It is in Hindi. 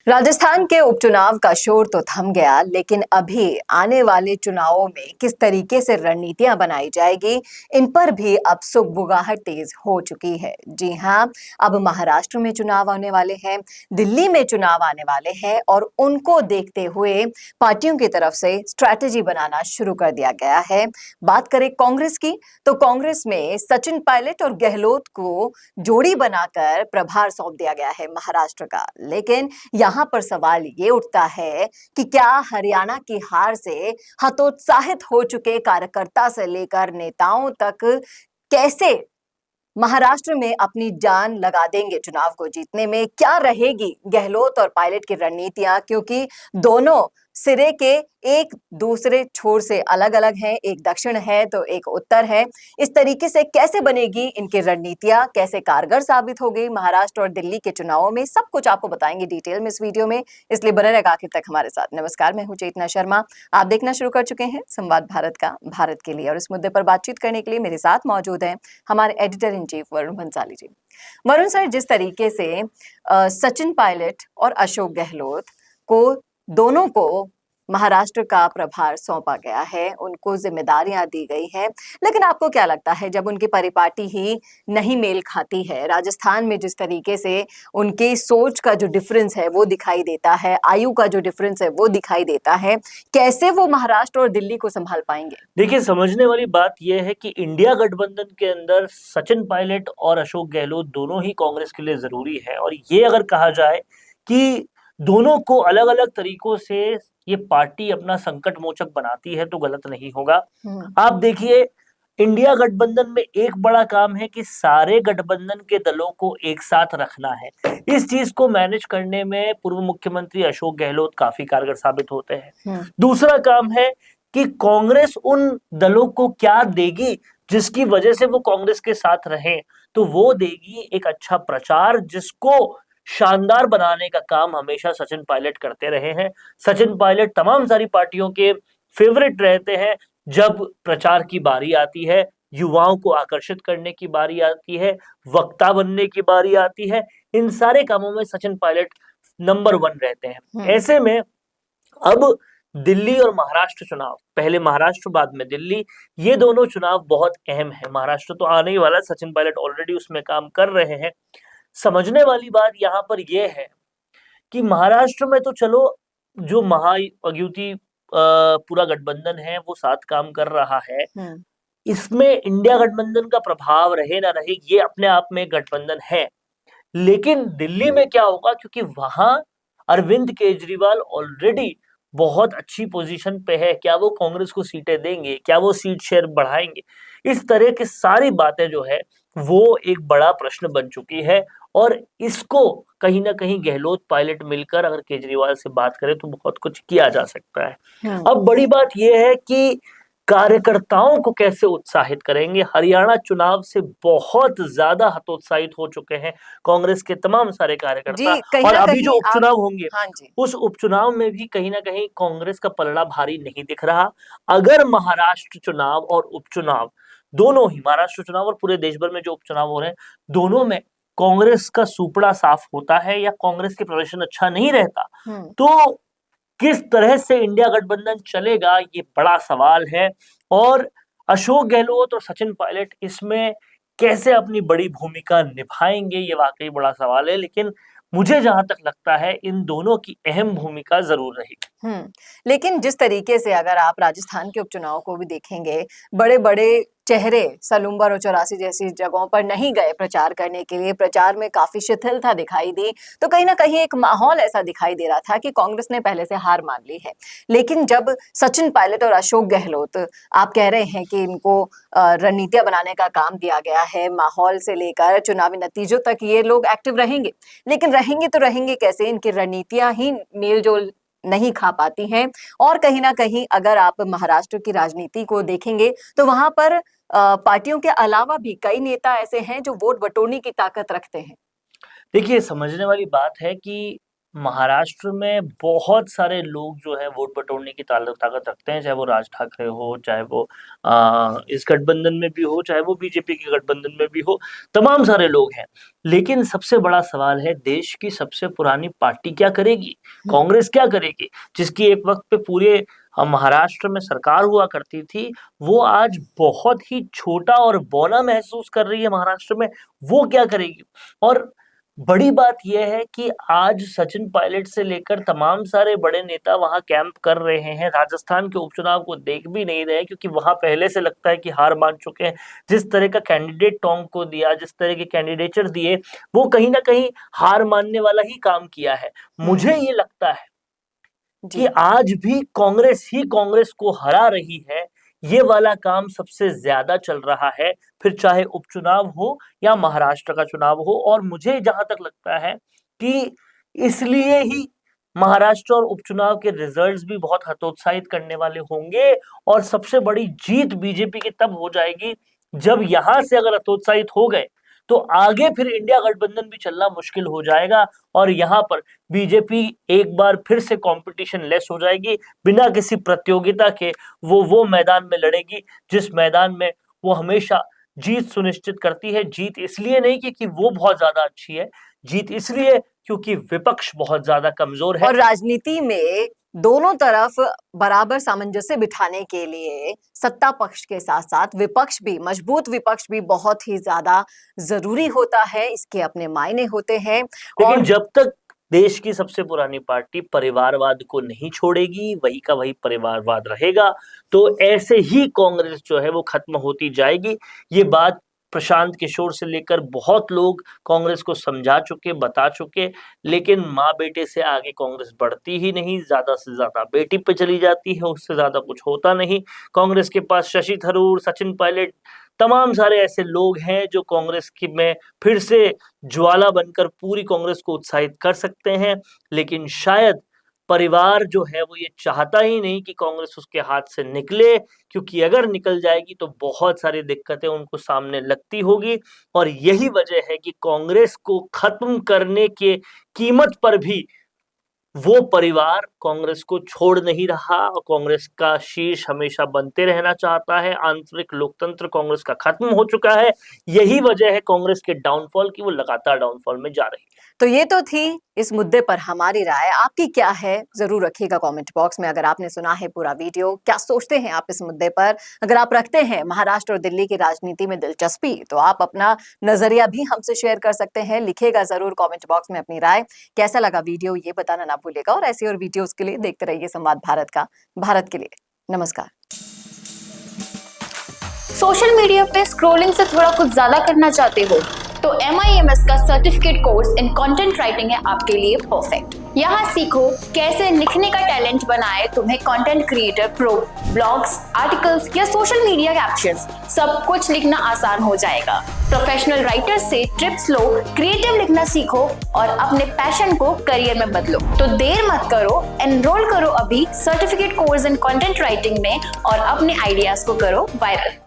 राजस्थान के उपचुनाव का शोर तो थम गया, लेकिन अभी आने वाले चुनावों में किस तरीके से रणनीतियां बनाई जाएगी, इन पर भी अब सुगबुगाहट तेज हो चुकी है। जी हां, अब महाराष्ट्र में चुनाव आने वाले हैं, दिल्ली में चुनाव आने वाले हैं और उनको देखते हुए पार्टियों की तरफ से स्ट्रैटेजी बनाना शुरू कर दिया गया है। बात करें कांग्रेस की, तो कांग्रेस में सचिन पायलट और गहलोत को जोड़ी बनाकर प्रभार सौंप दिया गया है महाराष्ट्र का। लेकिन यहाँ पर सवाल ये उठता है कि क्या हरियाणा की हार से हतोत्साहित हो चुके कार्यकर्ता से लेकर नेताओं तक कैसे महाराष्ट्र में अपनी जान लगा देंगे चुनाव को जीतने में? क्या रहेगी गहलोत और पायलट की रणनीतियां, क्योंकि दोनों सिरे के एक दूसरे छोर से अलग अलग हैं, एक दक्षिण है तो एक उत्तर है। इस तरीके से कैसे बनेगी इनकी रणनीतियां, कैसे कारगर साबित होगी महाराष्ट्र और दिल्ली के चुनावों में, सब कुछ आपको बताएंगे डिटेल में इस वीडियो में, इसलिए बने रहेगा आखिर तक हमारे साथ। नमस्कार, मैं हूं चेतना शर्मा। आप देखना शुरू कर चुके हैं संवाद भारत का, भारत के लिए, और इस मुद्दे पर बातचीत करने के लिए मेरे साथ मौजूद हैं हमारे editor in chief Varun Bhansali ji. Varun sir, जिस तरीके से सचिन पायलट और अशोक गहलोत को दोनों को महाराष्ट्र का प्रभार सौंपा गया है, उनको जिम्मेदारियां दी गई हैं, लेकिन आपको क्या लगता है जब उनकी परिपाटी ही नहीं मेल खाती है, राजस्थान में जिस तरीके से उनकी सोच का जो डिफरेंस है वो दिखाई देता है, आयु का जो डिफरेंस है वो दिखाई देता है, कैसे वो महाराष्ट्र और दिल्ली को संभाल पाएंगे? देखिए, समझने वाली बात यह है कि इंडिया गठबंधन के अंदर सचिन पायलट और अशोक गहलोत दोनों ही कांग्रेस के लिए जरूरी है। और ये अगर कहा जाए कि दोनों को अलग अलग तरीकों से ये पार्टी अपना संकट मोचक बनाती है तो गलत नहीं होगा। आप देखिए, इंडिया गठबंधन में एक बड़ा काम है कि सारे गठबंधन के दलों को एक साथ रखना है। इस चीज को मैनेज करने में पूर्व मुख्यमंत्री अशोक गहलोत काफी कारगर साबित होते हैं। दूसरा काम है कि कांग्रेस उन दलों को क्या देगी जिसकी वजह से वो कांग्रेस के साथ रहे, तो वो देगी एक अच्छा प्रचार, जिसको शानदार बनाने का काम हमेशा सचिन पायलट करते रहे हैं। सचिन पायलट तमाम सारी पार्टियों के फेवरेट रहते हैं। जब प्रचार की बारी आती है, युवाओं को आकर्षित करने की बारी आती है, वक्ता बनने की बारी आती है, इन सारे कामों में सचिन पायलट नंबर 1 रहते हैं। ऐसे में अब दिल्ली और महाराष्ट्र चुनाव, पहले महाराष्ट्र बाद में दिल्ली, ये दोनों चुनाव बहुत अहम है। महाराष्ट्र तो आने ही वाला, सचिन पायलट ऑलरेडी उसमें काम कर रहे हैं। समझने वाली बात यहाँ पर यह है कि महाराष्ट्र में तो चलो, जो महायुति पूरा गठबंधन है वो साथ काम कर रहा है, इसमें इंडिया गठबंधन का प्रभाव रहे ना रहे, ये अपने आप में गठबंधन है। लेकिन दिल्ली में क्या होगा, क्योंकि वहां अरविंद केजरीवाल ऑलरेडी बहुत अच्छी पोजीशन पे है। क्या वो कांग्रेस को सीटें देंगे, क्या वो सीट शेयर बढ़ाएंगे, इस तरह की सारी बातें जो है वो एक बड़ा प्रश्न बन चुकी है। और इसको कहीं ना कहीं गहलोत पायलट मिलकर अगर केजरीवाल से बात करें तो बहुत कुछ किया जा सकता है। अब बड़ी बात यह है कि कार्यकर्ताओं को कैसे उत्साहित करेंगे। हरियाणा चुनाव से बहुत ज्यादा हतोत्साहित हो चुके हैं कांग्रेस के तमाम सारे कार्यकर्ता, और अभी जो उपचुनाव होंगे, उस उपचुनाव में भी कहीं ना कहीं कांग्रेस का पलड़ा भारी नहीं दिख रहा। अगर महाराष्ट्र चुनाव और उपचुनाव दोनों ही, महाराष्ट्र चुनाव और पूरे देश भर में जो उपचुनाव हो रहे हैं, दोनों में कांग्रेस का सुपड़ा साफ होता है या कांग्रेस के प्रदर्शन अच्छा नहीं रहता, तो किस तरह से इंडिया गठबंधन चलेगा, ये बड़ा सवाल है। और अशोक गहलोत और सचिन पायलट इसमें कैसे अपनी बड़ी भूमिका निभाएंगे, ये वाकई बड़ा सवाल है। लेकिन मुझे जहां तक लगता है इन दोनों की अहम भूमिका जरूर रहेगी। लेकिन जिस तरीके से अगर आप राजस्थान के उपचुनाव को भी देखेंगे, बड़े बड़े चेहरे सलूम्बर और चौरासी जैसी जगहों पर नहीं गए प्रचार करने के लिए, प्रचार में काफी शिथिलता दिखाई दी, तो कहीं ना कहीं एक माहौल ऐसा दिखाई दे रहा था कि कांग्रेस ने पहले से हार मान ली है। लेकिन जब सचिन पायलट और अशोक गहलोत, आप कह रहे हैं कि इनको रणनीतियां बनाने का काम दिया गया है, माहौल से लेकर चुनावी नतीजों तक ये लोग एक्टिव रहेंगे, लेकिन रहेंगे तो रहेंगे कैसे? इनकी रणनीतियां ही मेल जोल नहीं खा पाती हैं। और कहीं ना कहीं अगर आप महाराष्ट्र की राजनीति को देखेंगे तो वहां पर पार्टियों के अलावा भी कई नेता ऐसे हैं जो वोट बटोरने की ताकत रखते हैं। देखिए, समझने वाली बात है कि महाराष्ट्र में बहुत सारे लोग जो है वोट बटोरने की ताकत रखते हैं, चाहे वो राज ठाकरे हो, चाहे वो इस गठबंधन में भी हो, चाहे वो बीजेपी के गठबंधन में भी हो, तमाम सारे लोग हैं। लेकिन सबसे बड़ा सवाल है, देश की सबसे पुरानी पार्टी क्या करेगी, कांग्रेस क्या करेगी, जिसकी एक वक्त पे पूरे महाराष्ट्र में सरकार हुआ करती थी, वो आज बहुत ही छोटा और बौना महसूस कर रही है महाराष्ट्र में, वो क्या करेगी। और बड़ी बात यह है कि आज सचिन पायलट से लेकर तमाम सारे बड़े नेता वहां कैंप कर रहे हैं, राजस्थान के उपचुनाव को देख भी नहीं रहे, क्योंकि वहां पहले से लगता है कि हार मान चुके हैं। जिस तरह का कैंडिडेट टोंग को दिया, जिस तरह के कैंडिडेचर दिए, वो कहीं ना कहीं हार मानने वाला ही काम किया है। मुझे ये लगता है कि आज भी कांग्रेस ही कांग्रेस को हरा रही है, ये वाला काम सबसे ज्यादा चल रहा है, फिर चाहे उपचुनाव हो या महाराष्ट्र का चुनाव हो। और मुझे जहां तक लगता है कि इसलिए ही महाराष्ट्र और उपचुनाव के रिजल्ट्स भी बहुत हतोत्साहित करने वाले होंगे, और सबसे बड़ी जीत बीजेपी की तब हो जाएगी जब यहां से अगर हतोत्साहित हो गए तो आगे फिर इंडिया गठबंधन भी चलना मुश्किल हो जाएगा, और यहां पर बीजेपी एक बार फिर से कंपटीशन लेस हो जाएगी, बिना किसी प्रतियोगिता के वो मैदान में लड़ेगी जिस मैदान में वो हमेशा जीत सुनिश्चित करती है। जीत इसलिए नहीं कि वो बहुत ज्यादा अच्छी है, जीत इसलिए क्योंकि विपक्ष बहुत ज्यादा कमजोर है। और राजनीति में दोनों तरफ बराबर सामंजस्य बिठाने के लिए सत्ता पक्ष के साथ साथ विपक्ष भी, मजबूत विपक्ष भी बहुत ही ज्यादा जरूरी होता है, इसके अपने मायने होते हैं। लेकिन जब तक देश की सबसे पुरानी पार्टी परिवारवाद को नहीं छोड़ेगी, वही का वही परिवारवाद रहेगा, तो ऐसे ही कांग्रेस जो है वो खत्म होती जाएगी। ये बात प्रशांत किशोर से लेकर बहुत लोग कांग्रेस को समझा चुके, बता चुके, लेकिन माँ बेटे से आगे कांग्रेस बढ़ती ही नहीं, ज्यादा से ज्यादा बेटी पे चली जाती है, उससे ज्यादा कुछ होता नहीं। कांग्रेस के पास शशि थरूर, सचिन पायलट, तमाम सारे ऐसे लोग हैं जो कांग्रेस की में फिर से ज्वाला बनकर पूरी कांग्रेस को उत्साहित कर सकते हैं, लेकिन शायद परिवार जो है वो ये चाहता ही नहीं कि कांग्रेस उसके हाथ से निकले, क्योंकि अगर निकल जाएगी तो बहुत सारी दिक्कतें उनको सामने लगती होगी। और यही वजह है कि कांग्रेस को खत्म करने के कीमत पर भी वो परिवार कांग्रेस को छोड़ नहीं रहा, और कांग्रेस का शीर्ष हमेशा बनते रहना चाहता है। आंतरिक लोकतंत्र कांग्रेस का खत्म हो चुका है, यही वजह है कांग्रेस के डाउनफॉल की, वो लगातार डाउनफॉल में जा रही है। तो ये तो थी इस मुद्दे पर हमारी राय, आपकी क्या है जरूर रखिएगा कमेंट बॉक्स में। अगर आपने सुना है पूरा वीडियो, क्या सोचते हैं आप इस मुद्दे पर? अगर आप रखते हैं महाराष्ट्र और दिल्ली की राजनीति में दिलचस्पी, तो आप अपना नजरिया भी हमसे शेयर कर सकते हैं, लिखिएगा जरूर कमेंट बॉक्स में अपनी राय। कैसा लगा वीडियो ये बताना ना भूलिएगा, और ऐसी और वीडियोस के लिए देखते रहिए संवाद भारत का, भारत के लिए। नमस्कार। सोशल मीडिया पे स्क्रॉलिंग से थोड़ा कुछ ज्यादा करना चाहते हो तो MIMS का certificate course in content writing है आपके लिए परफेक्ट। यहाँ सीखो कैसे लिखने का टैलेंट बनाए तुम्हें content creator pro. Blogs, articles या सोशल मीडिया कैप्शंस, सब कुछ लिखना आसान हो जाएगा। प्रोफेशनल राइटर से टिप्स लो, क्रिएटिव लिखना सीखो और अपने पैशन को करियर में बदलो। तो देर मत करो, एनरोल करो अभी certificate course in content writing में और अपने आइडियाज को करो वायरल।